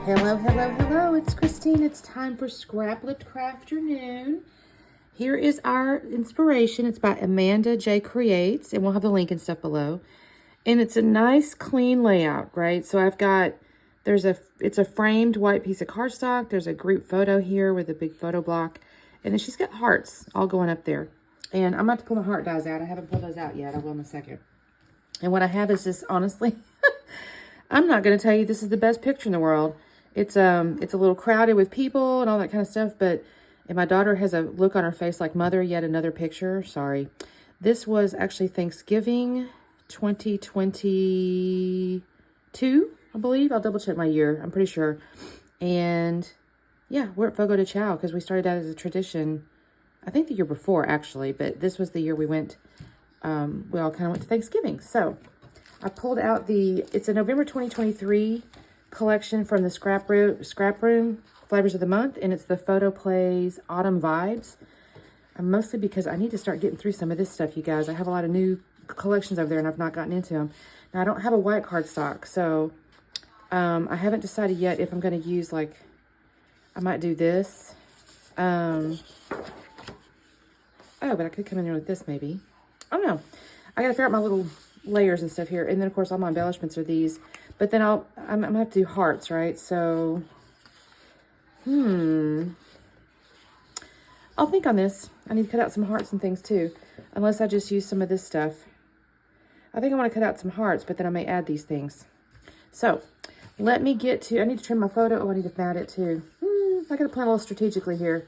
Hello, hello, hello. It's Christine. It's time for Scraplift Crafternoon. Here is our inspiration. It's by Amanda J. Creates, and we'll have the link and stuff below. And it's a nice, clean layout, right? So I've got, it's a framed white piece of cardstock. There's a group photo here with a big photo block. And then she's got hearts all going up there. And I'm about to pull my heart dies out. I haven't pulled those out yet. I will in a second. And what I have is this, honestly, I'm not going to tell you this is the best picture in the world. It's a little crowded with people and all that kind of stuff, and my daughter has a look on her face like, Mother, yet another picture. Sorry. This was actually Thanksgiving 2022, I believe. I'll double check my year. I'm pretty sure. And yeah, we're at Fogo de Chao because we started that as a tradition, I think the year before actually, but this was the year we went, we all kind of went to Thanksgiving. So I pulled out it's a November 2023 collection from the Scrap Room Flavors of the Month, and it's the Photo Plays Autumn Vibes. Mostly because I need to start getting through some of this stuff, you guys. I have a lot of new collections over there, and I've not gotten into them. Now, I don't have a white cardstock, so I haven't decided yet if I'm going to use, like, I might do this. Oh, but I could come in there with this, maybe. I don't know. I got to figure out my little layers and stuff here, and then, of course, all my embellishments are these. But then I'm going to have to do hearts, right? So, I'll think on this. I need to cut out some hearts and things too, unless I just use some of this stuff. I think I want to cut out some hearts, but then I may add these things. So, let me get to, I need to trim my photo. Oh, I need to mat it too. I got to plan a little strategically here.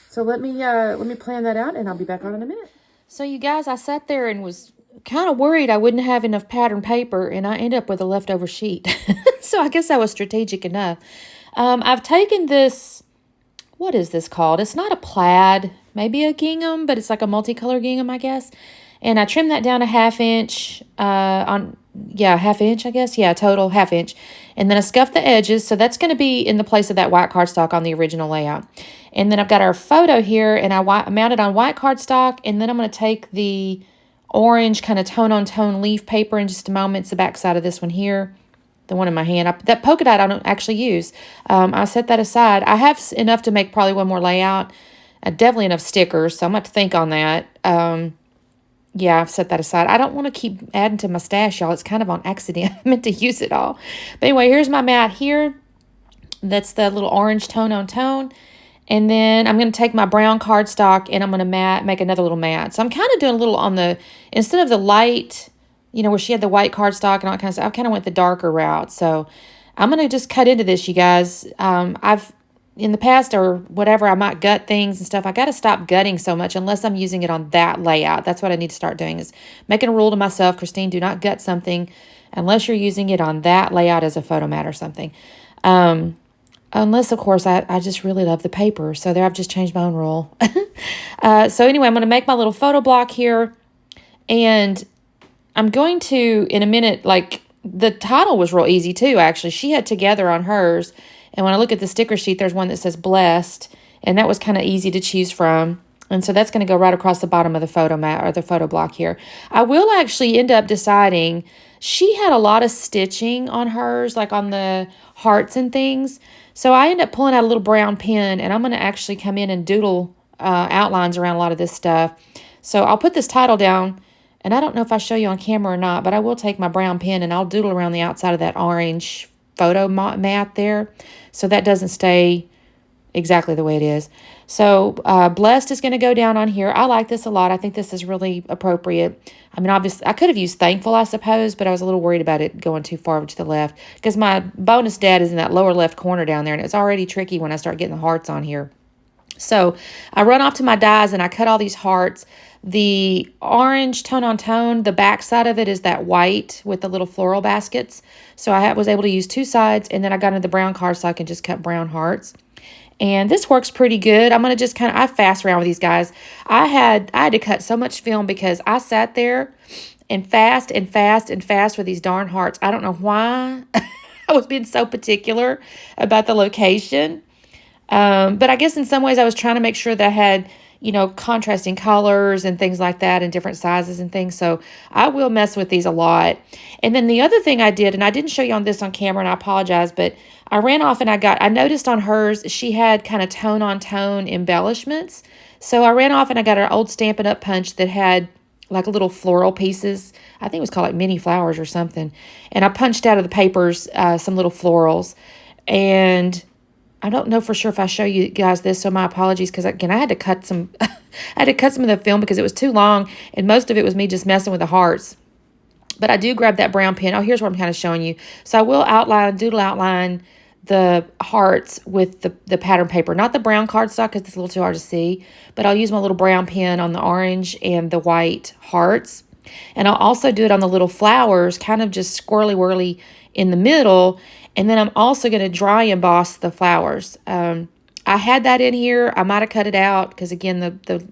So let me plan that out, and I'll be back on in a minute. So you guys, I sat there and was kind of worried I wouldn't have enough pattern paper, and I ended up with a leftover sheet. So I guess I was strategic enough. I've taken this, what is this called? It's not a plaid, maybe a gingham, but it's like a multicolor gingham, I guess. And I trimmed that down a ½ inch, ½ inch, I guess. Yeah, total ½ inch. And then I scuffed the edges, so that's going to be in the place of that white cardstock on the original layout. And then I've got our photo here, and I mounted on white cardstock, and then I'm going to take the orange kind of tone-on-tone leaf paper in just a moment. It's the back side of this one here, the one in my hand. That polka dot I don't actually use. I set that aside. I have enough to make probably one more layout. Definitely enough stickers, so I'm going to have to think on that. Yeah, I've set that aside. I don't want to keep adding to my stash, y'all. It's kind of on accident. I meant to use it all. But anyway, here's my mat here. That's the little orange tone-on-tone. And then I'm going to take my brown cardstock and I'm going to make another little mat. So I'm kind of doing a little on the, instead of the light, you know, where she had the white cardstock and all that kind of stuff, I kind of went the darker route. So I'm going to just cut into this, you guys. I've, in the past or whatever, I might gut things and stuff. I got to stop gutting so much unless I'm using it on that layout. That's what I need to start doing, is making a rule to myself, Christine, do not gut something unless you're using it on that layout as a photo mat or something. Unless, of course, I just really love the paper. So there, I've just changed my own rule. So anyway, I'm going to make my little photo block here. And I'm going to, in a minute, like, the title was real easy too, actually. She had Together on hers. And when I look at the sticker sheet, there's one that says Blessed. And that was kind of easy to choose from. And so that's going to go right across the bottom of the photo mat or the photo block here. I will actually end up deciding, she had a lot of stitching on hers, like on the hearts and things. So I end up pulling out a little brown pen, and I'm going to actually come in and doodle outlines around a lot of this stuff. So I'll put this title down, and I don't know if I show you on camera or not, but I will take my brown pen and I'll doodle around the outside of that orange photo mat there, so that doesn't stay exactly the way it is. So Blessed is going to go down on here. I like this a lot. I think this is really appropriate. I mean, obviously, I could have used Thankful, I suppose, but I was a little worried about it going too far over to the left, because my bonus dad is in that lower left corner down there, and it's already tricky when I start getting the hearts on here. So I run off to my dies, and I cut all these hearts. The orange tone-on-tone, the back side of it is that white with the little floral baskets. So I was able to use two sides, and then I got into the brown cardstock and just cut brown hearts. And this works pretty good. I'm going to just I fast around with these guys. I had to cut so much film because I sat there and fast with these darn hearts. I don't know why. I was being so particular about the location. But I guess in some ways I was trying to make sure that I had, contrasting colors and things like that and different sizes and things. So I will mess with these a lot. And then the other thing I did, and I didn't show you on this on camera, and I apologize, but I ran off and I noticed on hers, she had kind of tone on tone embellishments. So I ran off and I got an old Stampin' Up! Punch that had like little floral pieces. I think it was called like mini flowers or something. And I punched out of the papers some little florals. And I don't know for sure if I show you guys this, so my apologies, because again, I had to cut some, I had to cut some of the film because it was too long, and most of it was me just messing with the hearts. But I do grab that brown pen. Oh, here's what I'm kind of showing you. So I will doodle outline the hearts with the pattern paper, not the brown cardstock because it's a little too hard to see, but I'll use my little brown pen on the orange and the white hearts. And I'll also do it on the little flowers, kind of just squirrely whirly in the middle. And then I'm also going to dry emboss the flowers. I had that in here. I might have cut it out because, again, the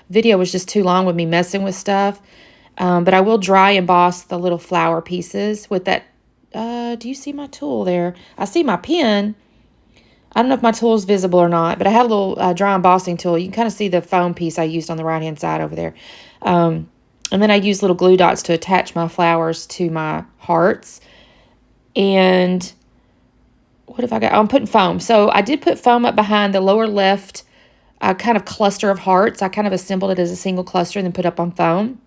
video was just too long with me messing with stuff. But I will dry emboss the little flower pieces with that. Do you see my tool there? I see my pen. I don't know if my tool is visible or not, but I had a little dry embossing tool. You can kind of see the foam piece I used on the right-hand side over there. And then I use little glue dots to attach my flowers to my hearts. And what have I got? Oh, I'm putting foam. So I did put foam up behind the lower left kind of cluster of hearts. I kind of assembled it as a single cluster and then put up on foam.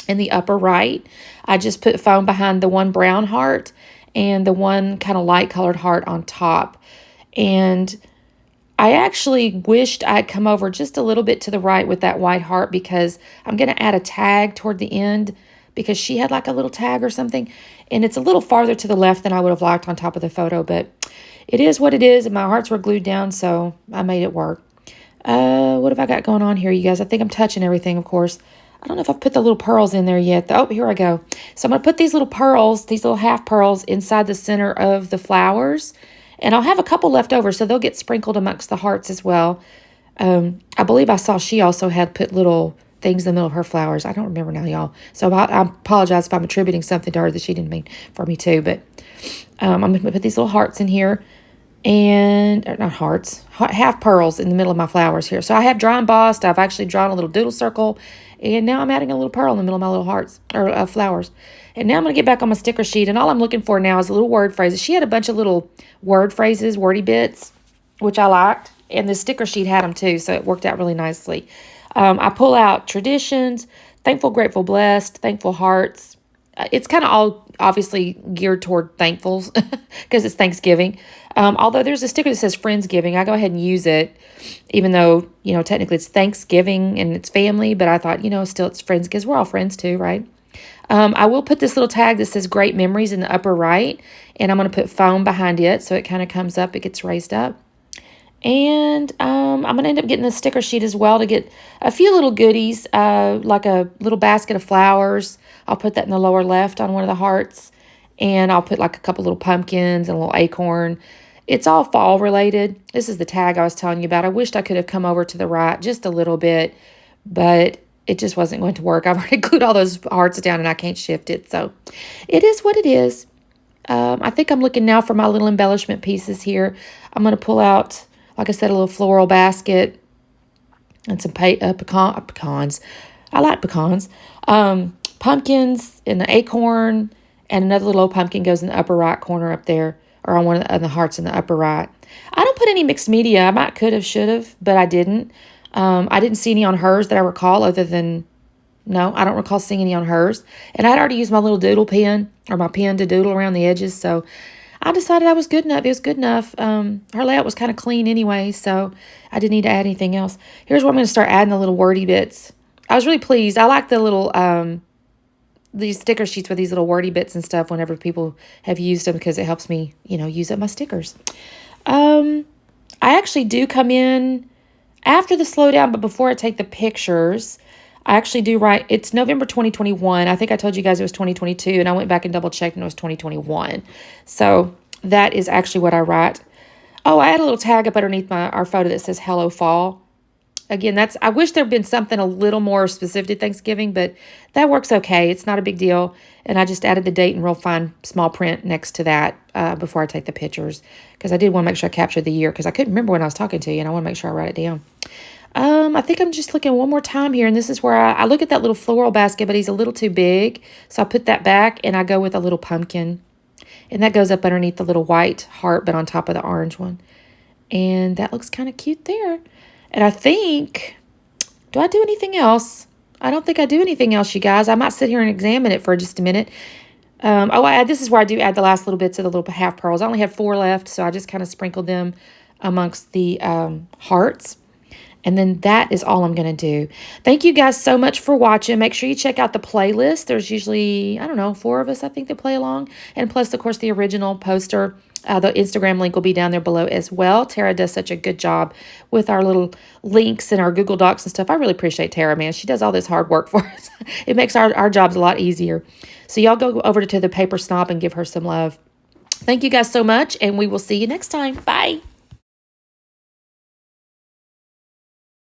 In the upper right, I just put foam behind the one brown heart and the one kind of light colored heart on top. And I actually wished I'd come over just a little bit to the right with that white heart because I'm going to add a tag toward the end because she had like a little tag or something. And it's a little farther to the left than I would have liked on top of the photo, but it is what it is. And my hearts were glued down, so I made it work. What have I got going on here, you guys? I think I'm touching everything, of course. I don't know if I've put the little pearls in there yet. Oh, here I go. So I'm going to put these little pearls, these little half pearls inside the center of the flowers. And I'll have a couple left over, so they'll get sprinkled amongst the hearts as well. I believe I saw she also had put little things in the middle of her flowers. I don't remember now, y'all. So I apologize if I'm attributing something to her that she didn't mean for me to. But I'm going to put these little hearts in here. And, or not hearts, half pearls in the middle of my flowers here. So I have dry embossed. I've actually drawn a little doodle circle. And now I'm adding a little pearl in the middle of my little hearts, or flowers. And now I'm going to get back on my sticker sheet. And all I'm looking for now is little word phrases. She had a bunch of little word phrases, wordy bits, which I liked. And the sticker sheet had them too, so it worked out really nicely. I pull out traditions, thankful, grateful, blessed, thankful hearts. It's kind of all obviously geared toward thankfuls because it's Thanksgiving. Although there's a sticker that says Friendsgiving, I go ahead and use it, even though, technically it's Thanksgiving and it's family, but I thought, still it's friends because we're all friends too, right? I will put this little tag that says great memories in the upper right, and I'm going to put foam behind it so it kind of comes up, it gets raised up. And I'm going to end up getting the sticker sheet as well to get a few little goodies, like a little basket of flowers. I'll put that in the lower left on one of the hearts. And I'll put like a couple little pumpkins and a little acorn. It's all fall related. This is the tag I was telling you about. I wished I could have come over to the right just a little bit, but it just wasn't going to work. I've already glued all those hearts down and I can't shift it. So it is what it is. I think I'm looking now for my little embellishment pieces here. I'm going to pull out, like I said, a little floral basket and some pecans. I like pecans. Pumpkins and the acorn, and another little pumpkin goes in the upper right corner up there, or on one of the hearts in the upper right. I don't put any mixed media. I might could have, should have, but I didn't. I didn't see any on hers that I recall other than, no, I don't recall seeing any on hers. And I'd already used my little doodle pen, or my pen to doodle around the edges, so I decided I was good enough. It was good enough. Her layout was kind of clean anyway, so I didn't need to add anything else. Here's where I'm going to start adding the little wordy bits. I was really pleased. I like the little, these sticker sheets with these little wordy bits and stuff whenever people have used them because it helps me, use up my stickers. I actually do come in after the slowdown, but before I take the pictures, I actually do write, it's November 2021. I think I told you guys it was 2022, and I went back and double checked and it was 2021. So that is actually what I write. Oh, I had a little tag up underneath our photo that says Hello Fall. Again, I wish there had been something a little more specific to Thanksgiving, but that works okay. It's not a big deal. And I just added the date in real fine small print next to that before I take the pictures, because I did want to make sure I captured the year, because I couldn't remember when I was talking to you, and I want to make sure I write it down. I think I'm just looking one more time here, and this is where I look at that little floral basket, but he's a little too big. So I put that back, and I go with a little pumpkin. And that goes up underneath the little white heart, but on top of the orange one. And that looks kind of cute there. And I think, do I do anything else? I don't think I do anything else, you guys. I might sit here and examine it for just a minute. This is where I do add the last little bits of the little half pearls. I only have 4 left, so I just kind of sprinkled them amongst the hearts. And then that is all I'm going to do. Thank you guys so much for watching. Make sure you check out the playlist. There's usually, I don't know, 4 of us, I think, that play along. And plus, of course, the original poster. The Instagram link will be down there below as well. Tara does such a good job with our little links and our Google Docs and stuff. I really appreciate Tara, man. She does all this hard work for us. It makes our jobs a lot easier. So y'all go over to the Paper Snob and give her some love. Thank you guys so much, and we will see you next time. Bye.